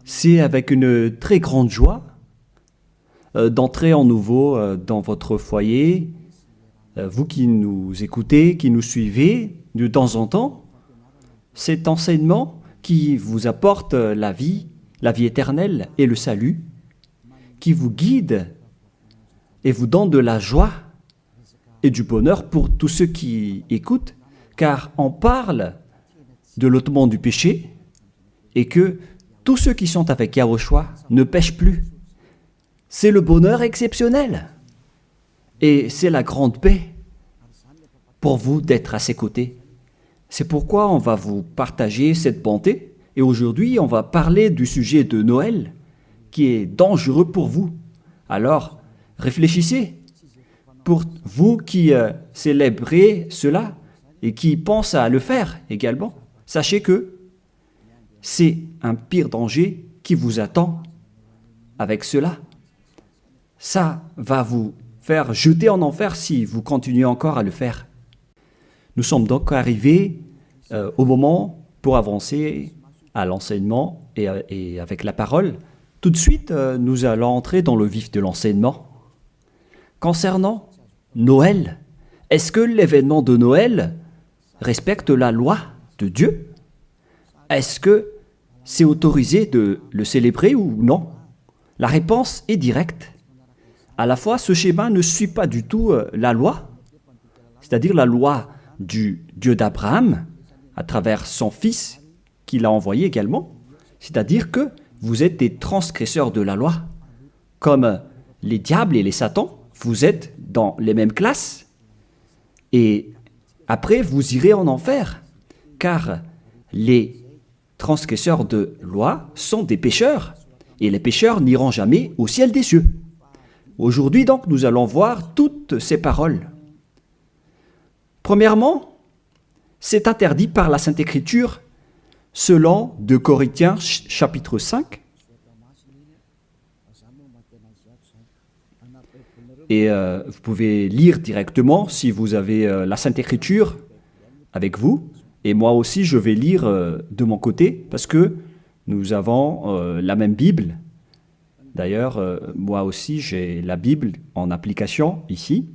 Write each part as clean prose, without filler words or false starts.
C'est avec une très grande joie d'entrer en nouveau dans votre foyer. Vous qui nous écoutez, qui nous suivez de temps en temps, cet enseignement qui vous apporte la vie éternelle et le salut, qui vous guide et vous donne de la joie et du bonheur pour tous ceux qui écoutent, car on parle de l'ôtement du péché et que tous ceux qui sont avec Yahushua ne pêchent plus. C'est le bonheur exceptionnel et c'est la grande paix pour vous d'être à ses côtés. C'est pourquoi on va vous partager cette bonté et aujourd'hui on va parler du sujet de Noël qui est dangereux pour vous. Alors réfléchissez. Pour vous qui célébrez cela et qui pensent à le faire également, sachez que c'est un pire danger qui vous attend avec cela. Ça va vous faire jeter en enfer si vous continuez encore à le faire. Nous sommes donc arrivés au moment pour avancer à l'enseignement et avec la parole. Tout de suite, nous allons entrer dans le vif de l'enseignement. Concernant Noël, est-ce que l'événement de Noël respecte la loi de Dieu? Est-ce que c'est autorisé de le célébrer ou non? La réponse est directe. À la fois, ce schéma ne suit pas du tout la loi, c'est-à-dire la loi du Dieu d'Abraham, à travers son fils qu'il a envoyé également. C'est-à-dire que vous êtes des transgresseurs de la loi. Comme les diables et les satans, vous êtes dans les mêmes classes. Et après, vous irez en enfer, car les transgresseurs de loi sont des pécheurs, et les pécheurs n'iront jamais au ciel des cieux. Aujourd'hui, donc, nous allons voir toutes ces paroles. Premièrement, c'est interdit par la Sainte Écriture, selon 2 Corinthiens chapitre 5. Et vous pouvez lire directement si vous avez la Sainte Écriture avec vous. Et moi aussi, je vais lire de mon côté parce que nous avons la même Bible. D'ailleurs, moi aussi, j'ai la Bible en application ici,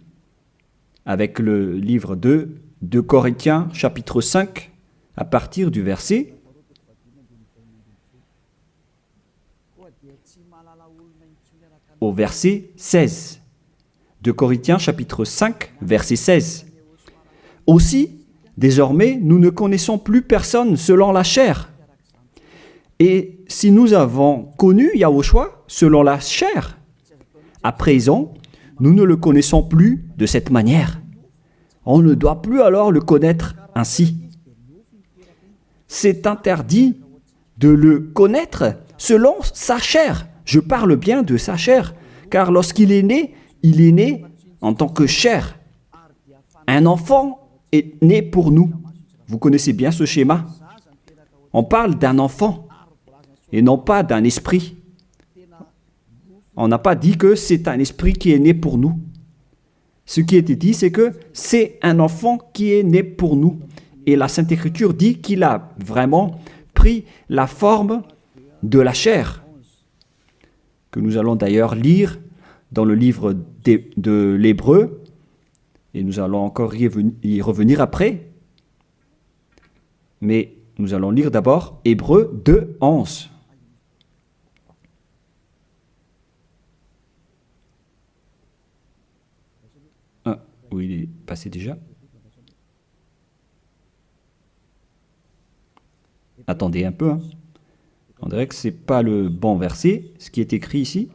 avec le livre 2 Corinthiens, chapitre 5, à partir du verset au verset 16. 2 Corinthiens, chapitre 5, verset 16. Aussi, désormais, nous ne connaissons plus personne selon la chair. Et si nous avons connu Yahushua selon la chair, à présent, nous ne le connaissons plus de cette manière. On ne doit plus alors le connaître ainsi. C'est interdit de le connaître selon sa chair. Je parle bien de sa chair, car lorsqu'il est né, il est né en tant que chair. Un enfant est né pour nous. Vous connaissez bien ce schéma. On parle d'un enfant et non pas d'un esprit. On n'a pas dit que c'est un esprit qui est né pour nous. Ce qui était dit, c'est que c'est un enfant qui est né pour nous. Et la Sainte Écriture dit qu'il a vraiment pris la forme de la chair, que nous allons d'ailleurs lire dans le livre de l'Hébreu, et nous allons encore y revenir après. Mais nous allons lire d'abord Hébreu 2, 11. Où il est passé déjà. Attendez un peu. On dirait que ce n'est pas le bon verset, ce qui est écrit ici.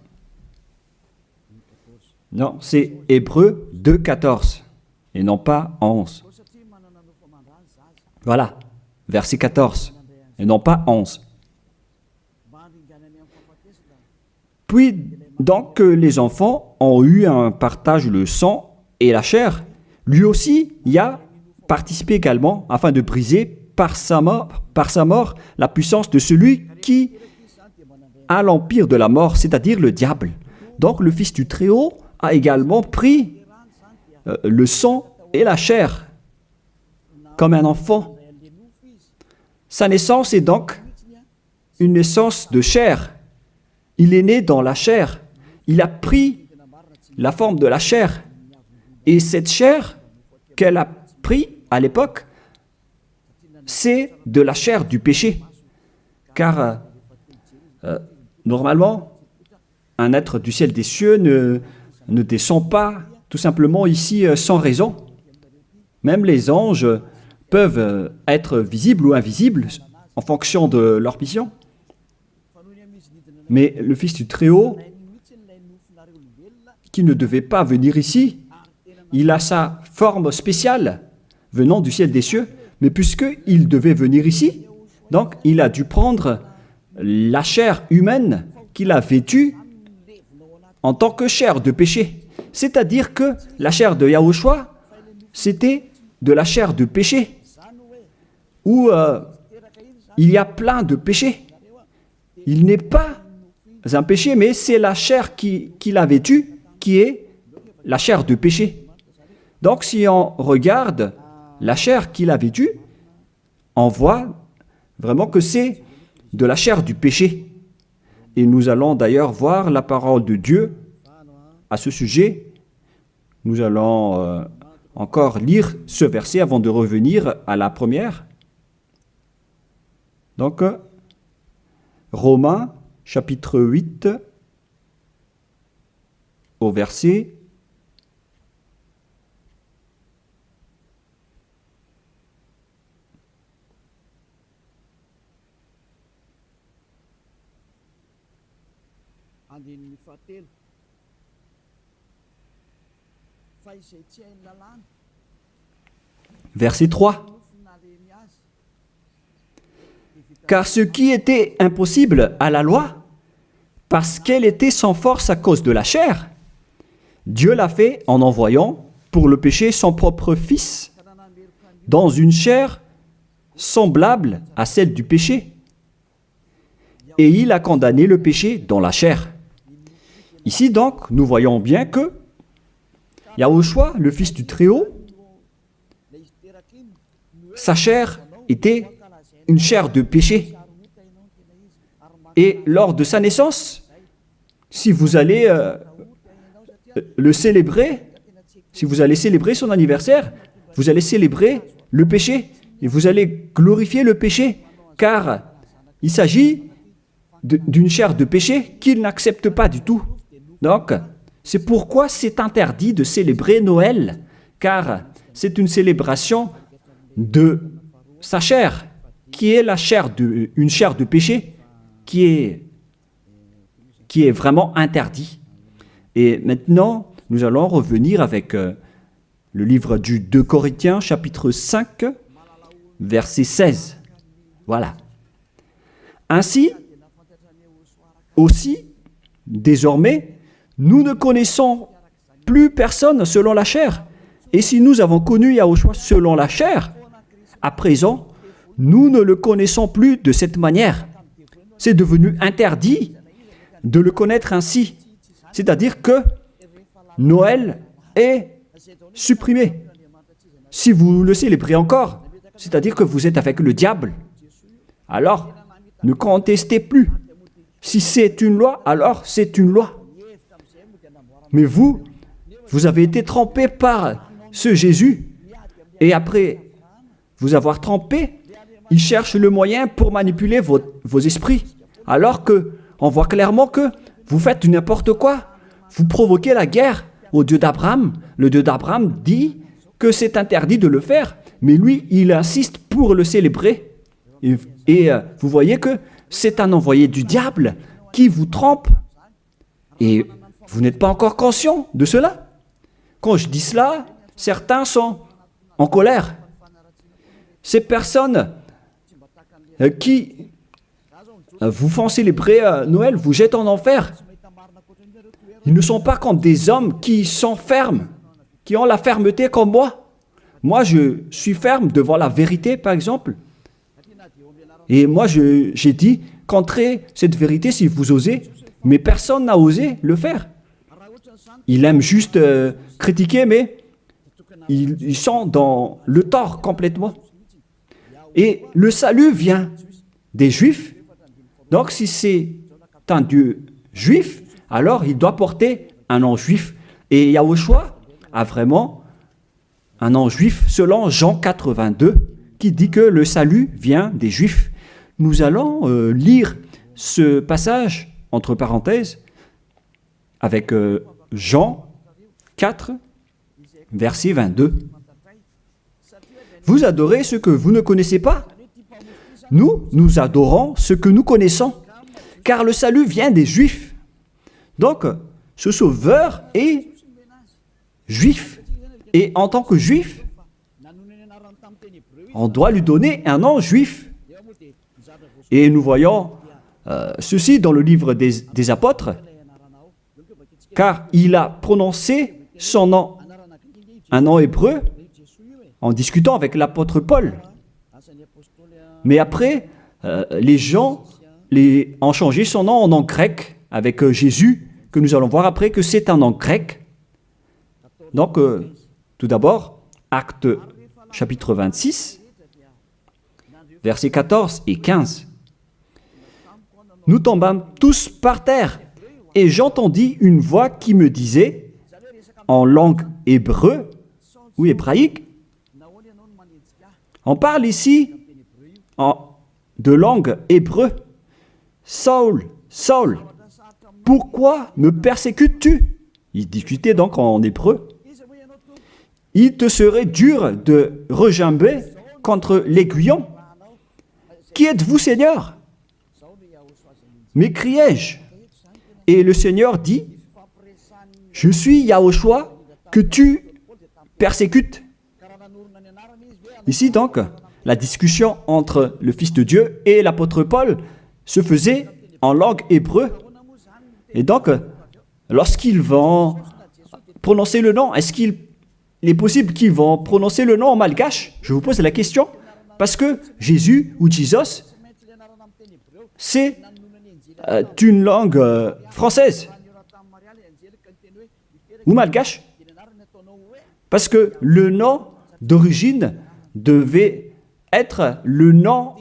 Non, c'est Hébreu 2, 14 et non pas 11. Voilà, verset 14 et non pas 11. Puis, donc, les enfants ont eu un partage le sang et la chair, lui aussi y a participé également afin de briser par sa mort la puissance de celui qui a l'empire de la mort, c'est-à-dire le diable. Donc le Fils du Très-Haut a également pris le sang et la chair comme un enfant. Sa naissance est donc une naissance de chair. Il est né dans la chair. Il a pris la forme de la chair. Et cette chair qu'elle a pris à l'époque, c'est de la chair du péché. Car normalement, un être du ciel des cieux ne descend pas tout simplement ici sans raison. Même les anges peuvent être visibles ou invisibles en fonction de leur mission. Mais le Fils du Très-Haut, qui ne devait pas venir ici, il a sa forme spéciale venant du ciel des cieux, mais puisqu'il devait venir ici, donc il a dû prendre la chair humaine qu'il a vêtue en tant que chair de péché. C'est-à-dire que la chair de Yahushua, c'était de la chair de péché, où il y a plein de péchés. Il n'est pas un péché, mais c'est la chair qu'il a vêtue qui est la chair de péché. Donc si on regarde la chair qu'il a vêtue, on voit vraiment que c'est de la chair du péché. Et nous allons d'ailleurs voir la parole de Dieu à ce sujet. Nous allons encore lire ce verset avant de revenir à la première. Donc, Romains, chapitre 8, au verset 3. Car ce qui était impossible à la loi, parce qu'elle était sans force à cause de la chair, Dieu l'a fait en envoyant pour le péché son propre Fils, dans une chair semblable à celle du péché. Et il a condamné le péché dans la chair. Ici donc, nous voyons bien que Yahushua, le Fils du Très-Haut, sa chair était une chair de péché. Et lors de sa naissance, si vous allez le célébrer, si vous allez célébrer son anniversaire, vous allez célébrer le péché et vous allez glorifier le péché, car il s'agit d'une chair de péché qu'il n'accepte pas du tout. Donc, c'est pourquoi c'est interdit de célébrer Noël, car c'est une célébration de sa chair, qui est une chair de péché, qui est vraiment interdit. Et maintenant, nous allons revenir avec le livre du 2 Corinthiens, chapitre 5, verset 16. Voilà. Ainsi, aussi, désormais, nous ne connaissons plus personne selon la chair. Et si nous avons connu Yahushua selon la chair, à présent, nous ne le connaissons plus de cette manière. C'est devenu interdit de le connaître ainsi. C'est-à-dire que Noël est supprimé. Si vous le célébrez encore, c'est-à-dire que vous êtes avec le diable, alors ne contestez plus. Si c'est une loi, alors c'est une loi. Mais vous avez été trempé par ce Jésus. Et après vous avoir trempé, il cherche le moyen pour manipuler vos esprits. Alors qu'on voit clairement que vous faites n'importe quoi. Vous provoquez la guerre au Dieu d'Abraham. Le Dieu d'Abraham dit que c'est interdit de le faire. Mais lui, il insiste pour le célébrer. Et vous voyez que c'est un envoyé du diable qui vous trompe. Et vous n'êtes pas encore conscient de cela. Quand je dis cela, certains sont en colère. Ces personnes qui vous font célébrer Noël vous jettent en enfer. Ils ne sont pas comme des hommes qui sont fermes, qui ont la fermeté comme moi. Moi, je suis ferme devant la vérité, par exemple. Et moi, j'ai dit, contrez cette vérité si vous osez, mais personne n'a osé le faire. Ils aiment juste critiquer, mais ils sont dans le tort complètement. Et le salut vient des Juifs. Donc, si c'est un Dieu juif, alors il doit porter un nom juif. Et Yahushua a vraiment un nom juif selon Jean 82, qui dit que le salut vient des Juifs. Nous allons lire ce passage, entre parenthèses, avec Jean 4, verset 22. Vous adorez ce que vous ne connaissez pas? Nous adorons ce que nous connaissons, car le salut vient des Juifs. Donc, ce Sauveur est juif. Et en tant que juif, on doit lui donner un nom juif. Et nous voyons ceci dans le livre des apôtres, car il a prononcé son nom, un nom hébreu, en discutant avec l'apôtre Paul. Mais après, les gens ont changé son nom en nom grec, avec Jésus, que nous allons voir après que c'est un nom grec. Donc, tout d'abord, Actes chapitre 26, versets 14 et 15. Nous tombâmes tous par terre, et j'entendis une voix qui me disait, en langue hébreu ou hébraïque, on parle ici de langue hébreu. Saul, Saul, pourquoi me persécutes-tu? Il discutait donc en hébreu. Il te serait dur de regimber contre l'aiguillon. Qui êtes-vous, Seigneur? M'écriai-je. Et le Seigneur dit, je suis Yahushua que tu persécutes. Ici donc, la discussion entre le Fils de Dieu et l'apôtre Paul se faisait en langue hébreu. Et donc, lorsqu'ils vont prononcer le nom, est-ce qu'il est possible qu'ils vont prononcer le nom en malgache? Je vous pose la question. Parce que Jésus ou Jesus, c'est une langue française ou malgache. Parce que le nom d'origine devait être le nom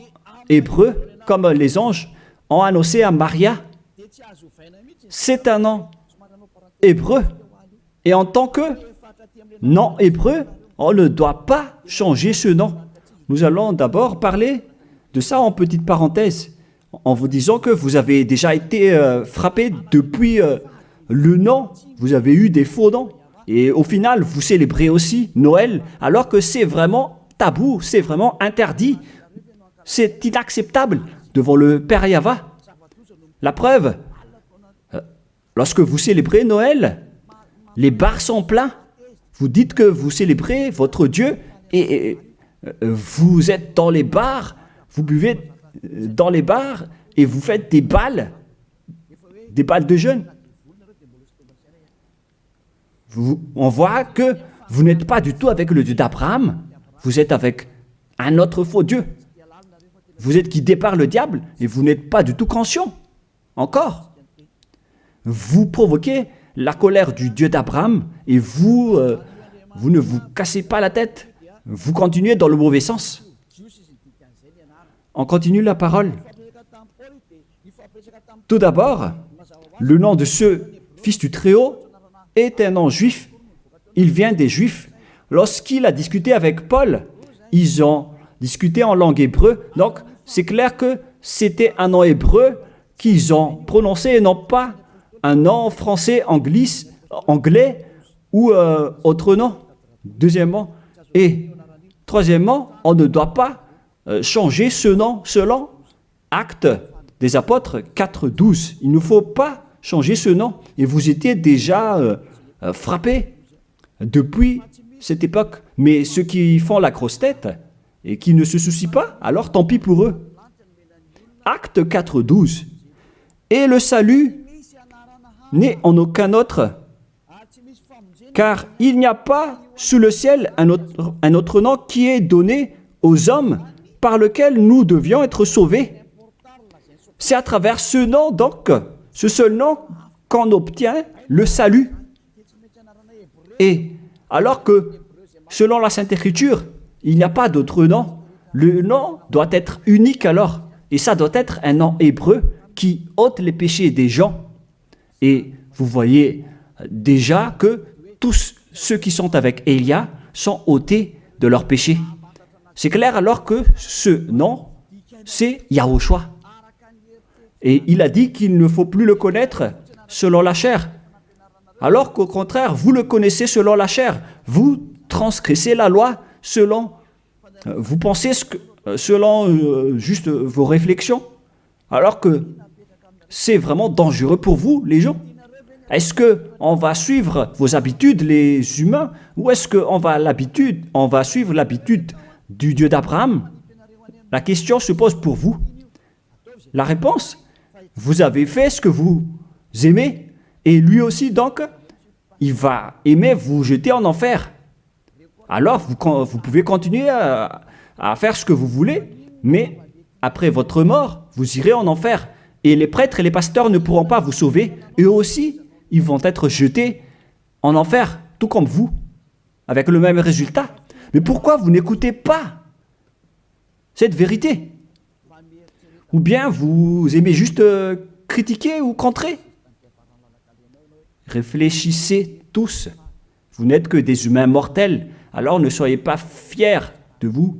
hébreu, comme les anges ont annoncé à Maria. C'est un nom hébreu. Et en tant que nom hébreu, on ne doit pas changer ce nom. Nous allons d'abord parler de ça en petite parenthèse, en vous disant que vous avez déjà été frappé depuis le nom. Vous avez eu des faux noms. Et au final, vous célébrez aussi Noël, alors que c'est vraiment tabou, c'est vraiment interdit. C'est inacceptable devant le Père Yahva. La preuve, lorsque vous célébrez Noël, les bars sont pleins. Vous dites que vous célébrez votre Dieu et vous êtes dans les bars, vous buvez dans les bars et vous faites des balles de jeûne. On voit que vous n'êtes pas du tout avec le Dieu d'Abraham, vous êtes avec un autre faux Dieu. Vous êtes guidé par le diable et vous n'êtes pas du tout conscient. Encore. Vous provoquez la colère du Dieu d'Abraham et vous ne vous cassez pas la tête. Vous continuez dans le mauvais sens. On continue la parole. Tout d'abord, le nom de ce Fils du Très-Haut est un nom juif. Il vient des Juifs. Lorsqu'il a discuté avec Paul, ils ont discuté en langue hébreu. Donc, c'est clair que c'était un nom hébreu qu'ils ont prononcé et non pas un nom français, anglais ou autre nom. Deuxièmement. Et troisièmement, on ne doit pas changer ce nom selon Actes des Apôtres 4.12. Il ne faut pas changer ce nom. Et vous étiez déjà frappés depuis cette époque. Mais ceux qui font la grosse tête et qui ne se soucient pas, alors tant pis pour eux. Acte 4.12. Et le salut n'est en aucun autre, car il n'y a pas sous le ciel un autre nom qui est donné aux hommes par lequel nous devions être sauvés. C'est à travers ce nom, donc, ce seul nom, qu'on obtient le salut. Et alors que, selon la Sainte Écriture, il n'y a pas d'autre nom, le nom doit être unique alors. Et ça doit être un nom hébreu qui ôte les péchés des gens. Et vous voyez déjà que tous ceux qui sont avec Élia sont ôtés de leurs péchés. C'est clair alors que ce nom, c'est Yahushua. Et il a dit qu'il ne faut plus le connaître selon la chair. Alors qu'au contraire, vous le connaissez selon la chair. Vous transgressez la loi selon, vous pensez selon juste vos réflexions. Alors que c'est vraiment dangereux pour vous, les gens. Est-ce qu'on va suivre vos habitudes, les humains, ou est-ce qu'on va suivre l'habitude du Dieu d'Abraham? La question se pose pour vous. La réponse, vous avez fait ce que vous aimez, et lui aussi, donc, il va aimer vous jeter en enfer. Alors, vous pouvez continuer à faire ce que vous voulez, mais après votre mort, vous irez en enfer. Et les prêtres et les pasteurs ne pourront pas vous sauver. Eux aussi, ils vont être jetés en enfer, tout comme vous, avec le même résultat. Mais pourquoi vous n'écoutez pas cette vérité? Ou bien vous aimez juste critiquer ou contrer? Réfléchissez tous. Vous n'êtes que des humains mortels, alors ne soyez pas fiers de vous.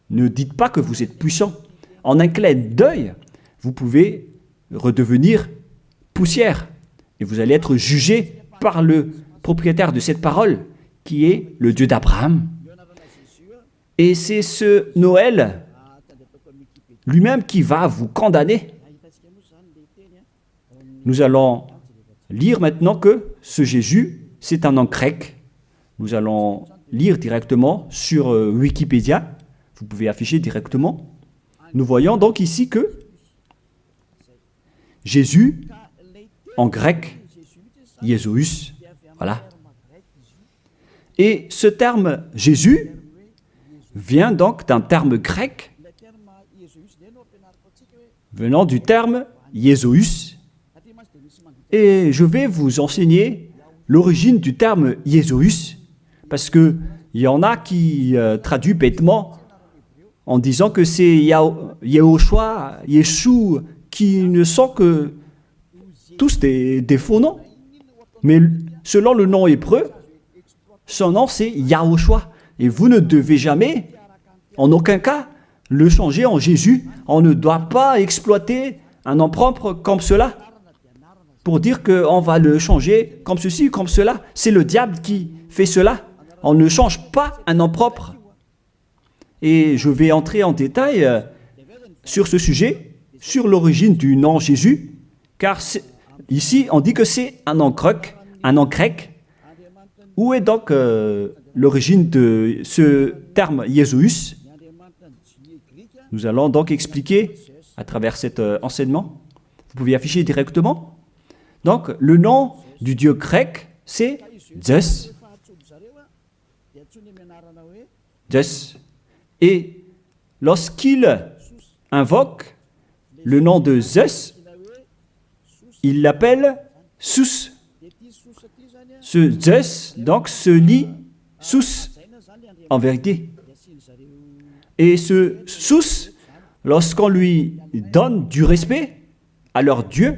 Ne dites pas que vous êtes puissants. En un clin d'œil, vous pouvez redevenir poussière. Et vous allez être jugé par le propriétaire de cette parole, qui est le Dieu d'Abraham. Et c'est ce Noël lui-même qui va vous condamner. Nous allons lire maintenant que ce Jésus, c'est un nom grec. Nous allons lire directement sur Wikipédia. Vous pouvez afficher directement. Nous voyons donc ici que Jésus, en grec, Jésus, voilà. Et ce terme Jésus vient donc d'un terme grec venant du terme Jésus. Et je vais vous enseigner l'origine du terme Jésus, parce qu'il y en a qui traduisent bêtement en disant que c'est Yahushua, Yeshua, qui ne sont que tous des faux noms. Mais selon le nom hébreu, son nom c'est Yahushua. Et vous ne devez jamais, en aucun cas, le changer en Jésus. On ne doit pas exploiter un nom propre comme cela pour dire qu'on va le changer comme ceci, comme cela. C'est le diable qui fait cela. On ne change pas un nom propre. Et je vais entrer en détail sur ce sujet, sur l'origine du nom Jésus, car ici on dit que c'est un nom grec. Où est donc l'origine de ce terme Jésus? Nous allons donc expliquer à travers cet enseignement. Vous pouvez afficher directement. Donc, le nom du Dieu grec, c'est Zeus. Zeus. Et lorsqu'il invoque le nom de Zeus, il l'appelle Sus. Ce Zeus, donc, se lit Sus, en vérité. Et ce Sus, lorsqu'on lui donne du respect à leur Dieu,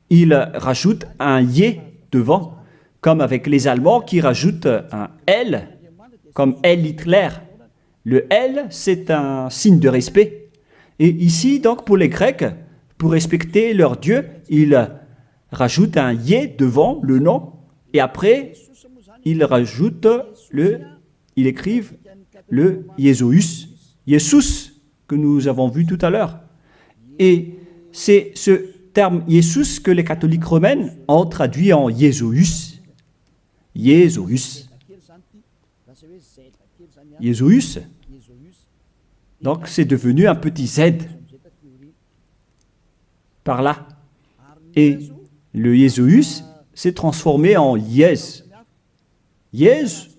il rajoute un Yé devant, comme avec les Allemands qui rajoutent un L, comme L Hitler. Le L, c'est un signe de respect. Et ici, donc, pour les Grecs, pour respecter leur Dieu, ils rajoutent un Yé devant le nom, et après, ils écrivent le Jésus, Jésus, que nous avons vu tout à l'heure. Et c'est ce terme Jésus que les catholiques romains ont traduit en Jésus. Jésus. Jésus. Donc c'est devenu un petit Z par là. Et le Jésus s'est transformé en Yes. Yes.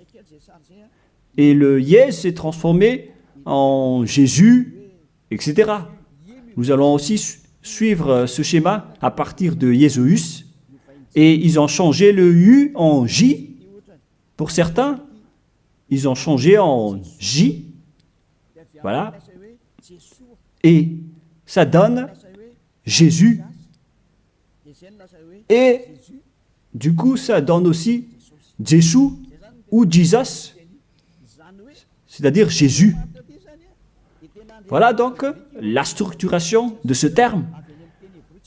Et le Yes s'est transformé en Jésus, etc. Nous allons aussi suivre ce schéma à partir de Jésus. Et ils ont changé le U en J. Pour certains, ils ont changé en J. Voilà. Et ça donne Jésus. Et du coup, ça donne aussi Jésus ou Jesus, c'est-à-dire Jésus. Voilà donc la structuration de ce terme.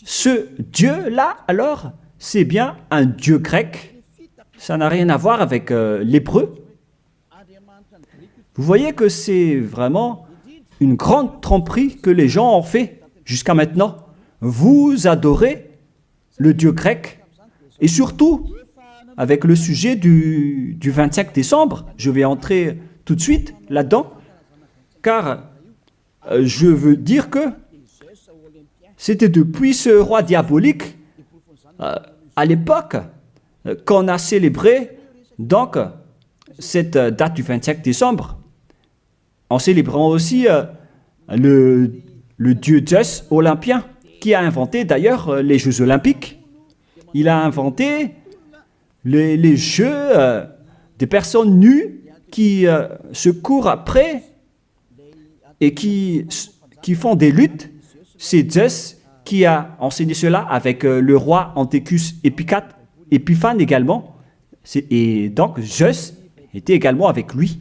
Ce Dieu-là, alors, c'est bien un Dieu grec. Ça n'a rien à voir avec l'hébreu. Vous voyez que c'est vraiment une grande tromperie que les gens ont fait jusqu'à maintenant. Vous adorez le Dieu grec. Et surtout, avec le sujet du 25 décembre, je vais entrer tout de suite là-dedans, car je veux dire que c'était depuis ce roi diabolique, à l'époque, qu'on a célébré donc cette date du 25 décembre, en célébrant aussi le dieu Zeus olympien, qui a inventé d'ailleurs les Jeux olympiques. Il a inventé les jeux des personnes nues qui se courent après et qui font des luttes. C'est Zeus qui a enseigné cela avec le roi Antiochus Épiphane également. Et donc Zeus était également avec lui.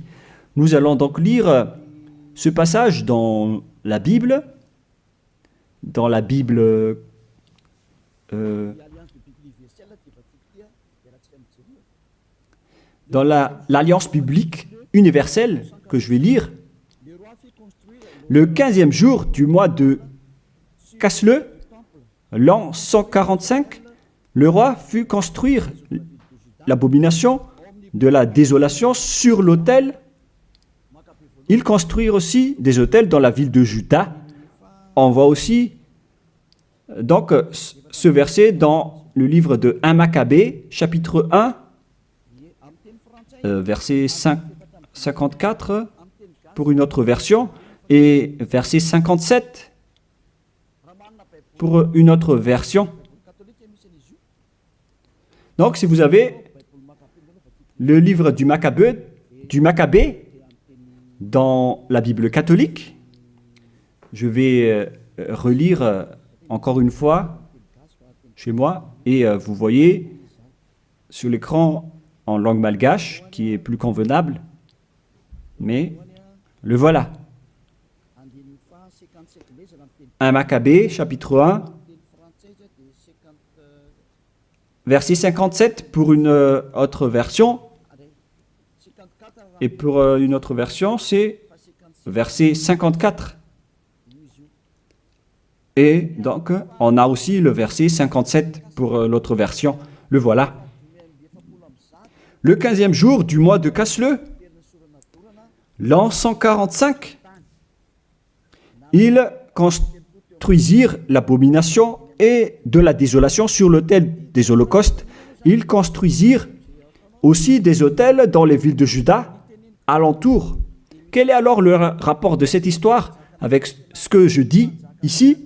Nous allons donc lire ce passage dans la Bible, dans l'Alliance biblique universelle que je vais lire. Le 15e jour du mois de Casleu, l'an 145, le roi fit construire l'abomination de la désolation sur l'autel. Il construit aussi des autels dans la ville de Juda. On voit aussi donc ce verset dans le livre de 1 Maccabée, chapitre 1, verset 54 pour une autre version, et verset 57 pour une autre version. Donc, si vous avez le livre du Maccabée dans la Bible catholique, je vais relire encore une fois chez moi, et vous voyez sur l'écran en langue malgache, qui est plus convenable, mais le voilà. 1 Maccabée, chapitre 1, verset 57 pour une autre version, et pour une autre version, c'est verset 54. Et donc, on a aussi le verset 57 pour l'autre version. Le voilà. Le 15e jour du mois de Casleu, l'an 145, ils construisirent l'abomination et de la désolation sur l'autel des holocaustes. Ils construisirent aussi des autels dans les villes de Juda, alentour. Quel est alors le rapport de cette histoire avec ce que je dis ici?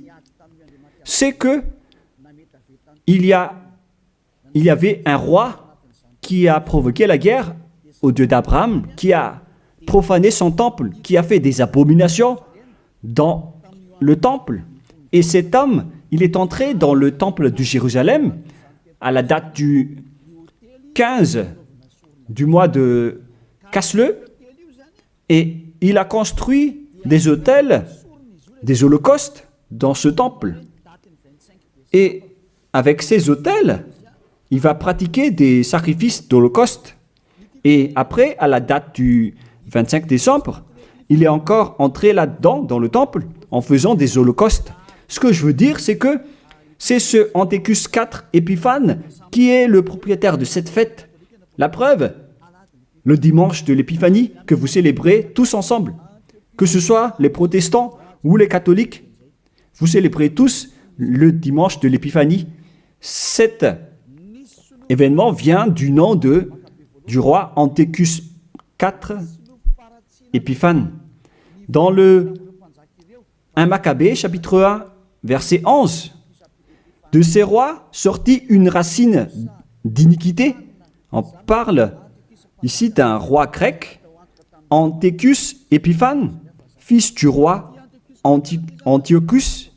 C'est que il y avait un roi qui a provoqué la guerre au Dieu d'Abraham, qui a profané son temple, qui a fait des abominations dans le temple. Et cet homme, il est entré dans le temple de Jérusalem à la date du 15 du mois de Casleu, et il a construit des autels, des holocaustes dans ce temple. Et avec ces autels, il va pratiquer des sacrifices d'holocauste. Et après, à la date du 25 décembre, il est encore entré là-dedans, dans le temple, en faisant des holocaustes. Ce que je veux dire, c'est que c'est ce Antiochus IV Épiphane qui est le propriétaire de cette fête. La preuve, le dimanche de l'Épiphanie que vous célébrez tous ensemble, que ce soit les protestants ou les catholiques, vous célébrez tous le dimanche de l'Épiphanie. Cet événement vient du nom du roi Antiochus IV Épiphane. Dans le 1 Maccabée, chapitre 1, verset 11, de ces rois sortit une racine d'iniquité. On parle ici d'un roi grec, Antiochus Épiphane, fils du roi Antiochus,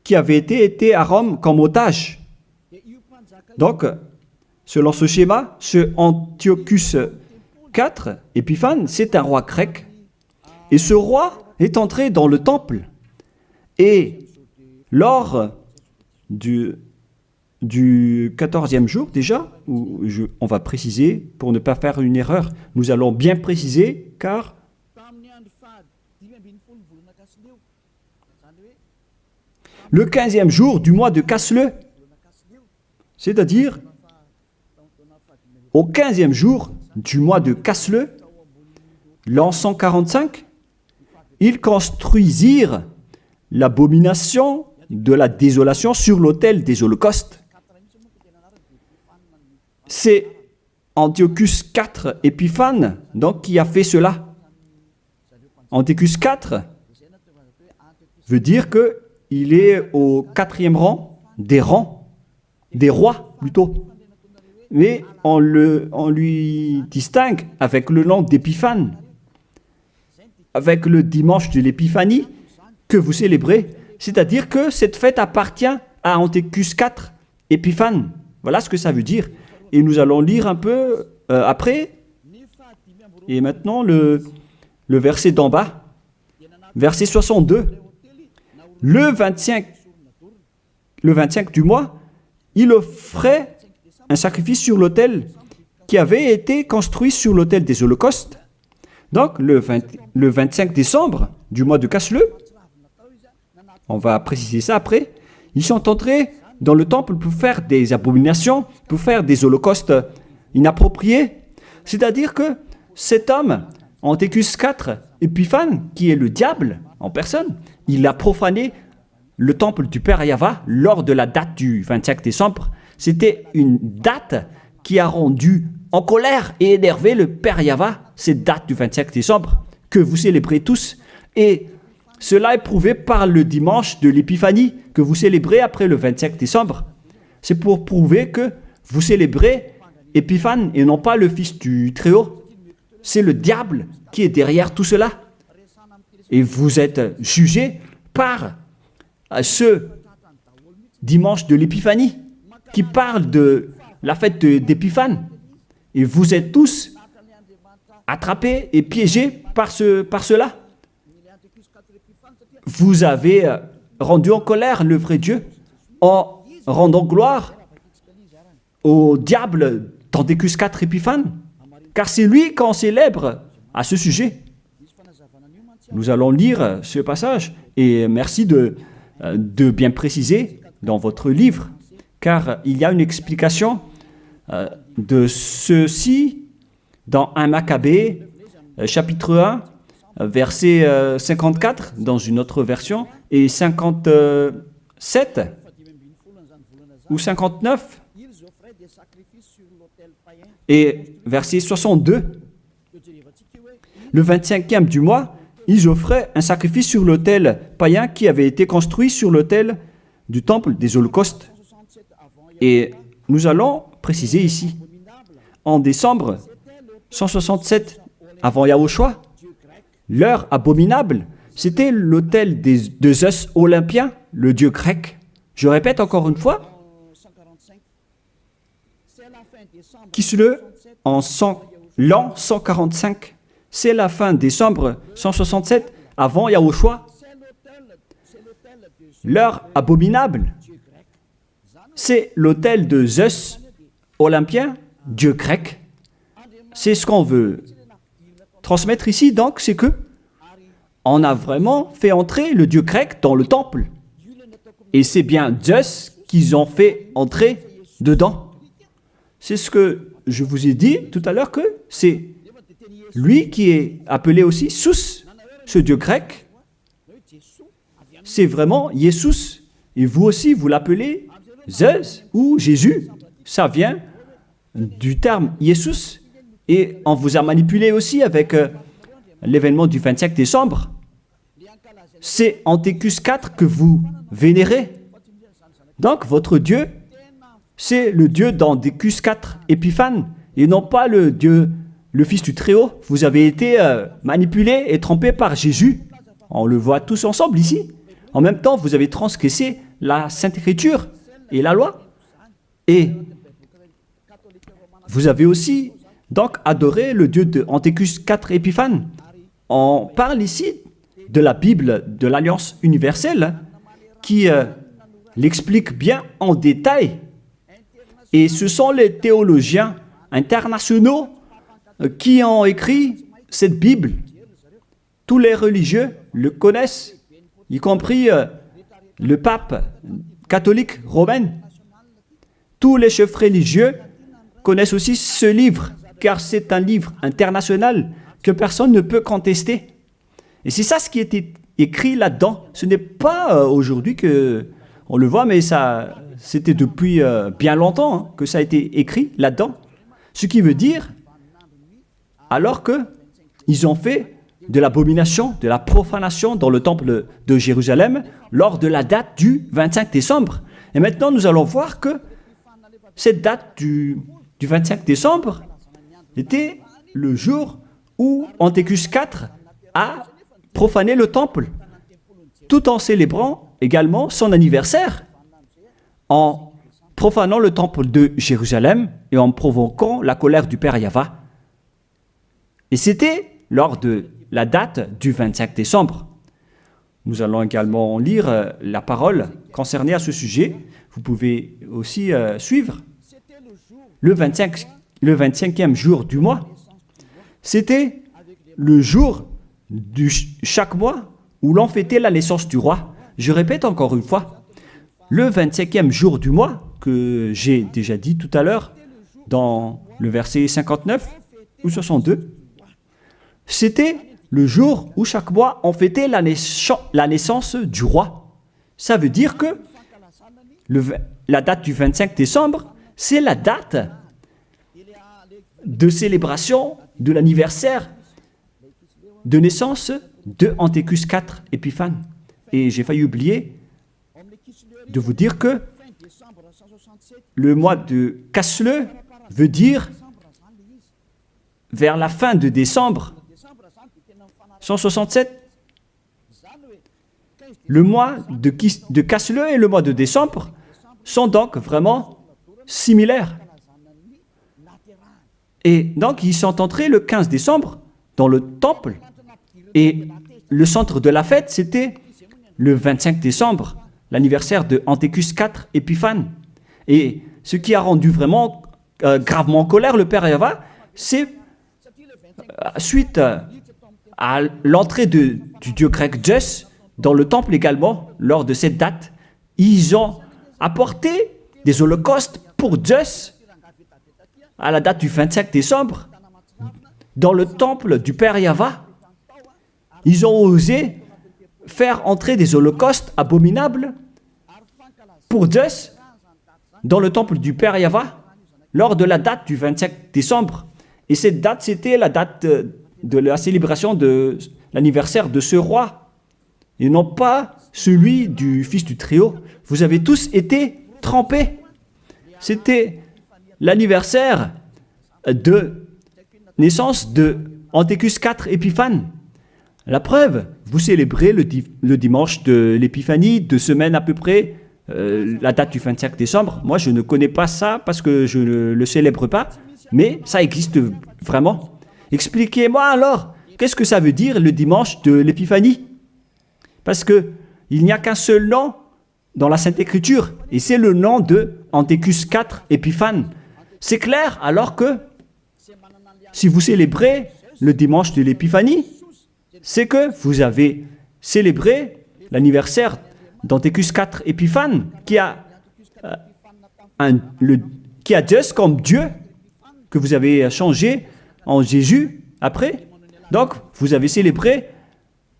qui avait été à Rome comme otage. Donc, selon ce schéma, ce Antiochus IV, Épiphane, c'est un roi grec. Et ce roi est entré dans le temple. Et lors du 14e jour déjà, on va préciser, pour ne pas faire une erreur, nous allons bien préciser, car le 15e jour du mois de Casleu, c'est-à-dire au 15e jour du mois de Casleu, l'an 145, ils construisirent l'abomination de la désolation sur l'autel des holocaustes. C'est Antiochus IV Épiphane donc, qui a fait cela. Antiochus IV veut dire qu'il est au 4e rang, des rois plutôt. Mais on lui distingue avec le nom d'Épiphane, avec le dimanche de l'Épiphanie que vous célébrez. C'est-à-dire que cette fête appartient à Antiochus IV Épiphane. Voilà ce que ça veut dire. Et nous allons lire un peu après. Et maintenant, le verset d'en bas, verset 62. Le 25 du mois, il offrait un sacrifice sur l'autel qui avait été construit sur l'autel des holocaustes. Donc, le 25 décembre du mois de Casleu, on va préciser ça après, ils sont entrés dans le temple pour faire des abominations, pour faire des holocaustes inappropriés. C'est-à-dire que cet homme, Antiochus IV Épiphane, qui est le diable en personne, il a profané le temple du Père Yahva lors de la date du 25 décembre. C'était une date qui a rendu en colère et énervé le Père Yahva, cette date du 25 décembre que vous célébrez tous. Et cela est prouvé par le dimanche de l'Épiphanie que vous célébrez après le 25 décembre. C'est pour prouver que vous célébrez Épiphane et non pas le Fils du Très-Haut. C'est le diable qui est derrière tout cela. Et vous êtes jugés par ce dimanche de l'Épiphanie qui parle de la fête d'Épiphane. Et vous êtes tous attrapés et piégés par cela. Vous avez rendu en colère le vrai Dieu en rendant gloire au diable d'Antiochus IV Épiphane, car c'est lui qu'on célèbre à ce sujet. Nous allons lire ce passage et merci de bien préciser dans votre livre, car il y a une explication de ceci dans 1 Maccabée, chapitre 1, verset 54 dans une autre version, et 57 ou 59, et verset 62. Le 25e du mois, ils offraient un sacrifice sur l'autel païen qui avait été construit sur l'autel du temple des holocaustes. Et nous allons préciser ici, en décembre 167 avant Yahushua, l'heure abominable, c'était l'autel de Zeus olympien, le dieu grec. Je répète encore une fois, Kislev en l'an 145, c'est la fin décembre 167 avant Yahushua. L'heure abominable, c'est l'autel de Zeus olympien, dieu grec. C'est ce qu'on veut transmettre ici, donc, c'est que on a vraiment fait entrer le dieu grec dans le temple. Et c'est bien Zeus qu'ils ont fait entrer dedans. C'est ce que je vous ai dit tout à l'heure, que c'est lui qui est appelé aussi Sus, ce dieu grec. C'est vraiment Jesus. Et vous aussi, vous l'appelez Zeus ou Jésus. Ça vient du terme Jesus. Et on vous a manipulé aussi avec l'événement du 25 décembre. C'est Antiochus IV que vous vénérez. Donc, votre Dieu, c'est le Dieu d'Antiochus IV Épiphane, et non pas le Dieu, le Fils du Très-Haut. Vous avez été manipulé et trompé par Jésus. On le voit tous ensemble ici. En même temps, vous avez transgressé la Sainte Écriture et la loi. Et vous avez aussi donc adoré le Dieu de Antiochus IV Épiphane. On parle ici de la Bible de l'Alliance universelle qui l'explique bien en détail. Et ce sont les théologiens internationaux qui ont écrit cette Bible. Tous les religieux le connaissent, y compris le pape catholique romain. Tous les chefs religieux connaissent aussi ce livre, car c'est un livre international que personne ne peut contester. Et c'est ça ce qui était écrit là-dedans. Ce n'est pas aujourd'hui qu'on le voit, mais c'était depuis bien longtemps que ça a été écrit là-dedans. Ce qui veut dire, alors qu'ils ont fait de l'abomination, de la profanation dans le temple de Jérusalem lors de la date du 25 décembre. Et maintenant, nous allons voir que cette date du 25 décembre était le jour où Antiochus IV a profané le temple, tout en célébrant également son anniversaire, en profanant le temple de Jérusalem et en provoquant la colère du Père Yahva. Et c'était lors de la date du 25 décembre. Nous allons également lire la parole concernée à ce sujet. Vous pouvez aussi suivre. Le 25e jour du mois, c'était le jour de chaque mois où l'on fêtait la naissance du roi. Je répète encore une fois, le 25e jour du mois, que j'ai déjà dit tout à l'heure, dans le verset 59 ou 62, c'était le jour où chaque mois on fêtait la naissance du roi. Ça veut dire que la date du 25 décembre, c'est la date de célébration de l'anniversaire de naissance de Antiochus IV Épiphane. Et j'ai failli oublier de vous dire que le mois de Casleu veut dire vers la fin de décembre 167. Le mois de Casleu et le mois de décembre sont donc vraiment similaires. Et donc, ils sont entrés le 15 décembre dans le temple. Et le centre de la fête, c'était le 25 décembre, l'anniversaire de Antiochus IV Épiphane. Et ce qui a rendu vraiment gravement en colère le Père Yahva, c'est suite à l'entrée du dieu grec Zeus dans le temple également, lors de cette date, ils ont apporté des holocaustes pour Zeus à la date du 25 décembre dans le temple du Père Yahva. Ils ont osé faire entrer des holocaustes abominables pour Zeus dans le temple du Père Yahva lors de la date du 25 décembre. Et cette date, c'était la date de la célébration de l'anniversaire de ce roi, et non pas celui du fils du Très-Haut. Vous avez tous été trempés. C'était l'anniversaire de naissance de Antiochus IV Épiphane. La preuve, vous célébrez le dimanche de l'Épiphanie, 2 semaines à peu près, la date du 25 décembre. Moi, je ne connais pas ça parce que je ne le célèbre pas, mais ça existe vraiment. Expliquez-moi alors, qu'est-ce que ça veut dire le dimanche de l'Épiphanie? Parce qu'il n'y a qu'un seul nom dans la Sainte Écriture, et c'est le nom de Antiochus IV Épiphane. C'est clair alors que si vous célébrez le dimanche de l'Épiphanie, c'est que vous avez célébré l'anniversaire d'Antiochus IV Épiphane, qui a Zeus comme Dieu, que vous avez changé en Jésus après. Donc, vous avez célébré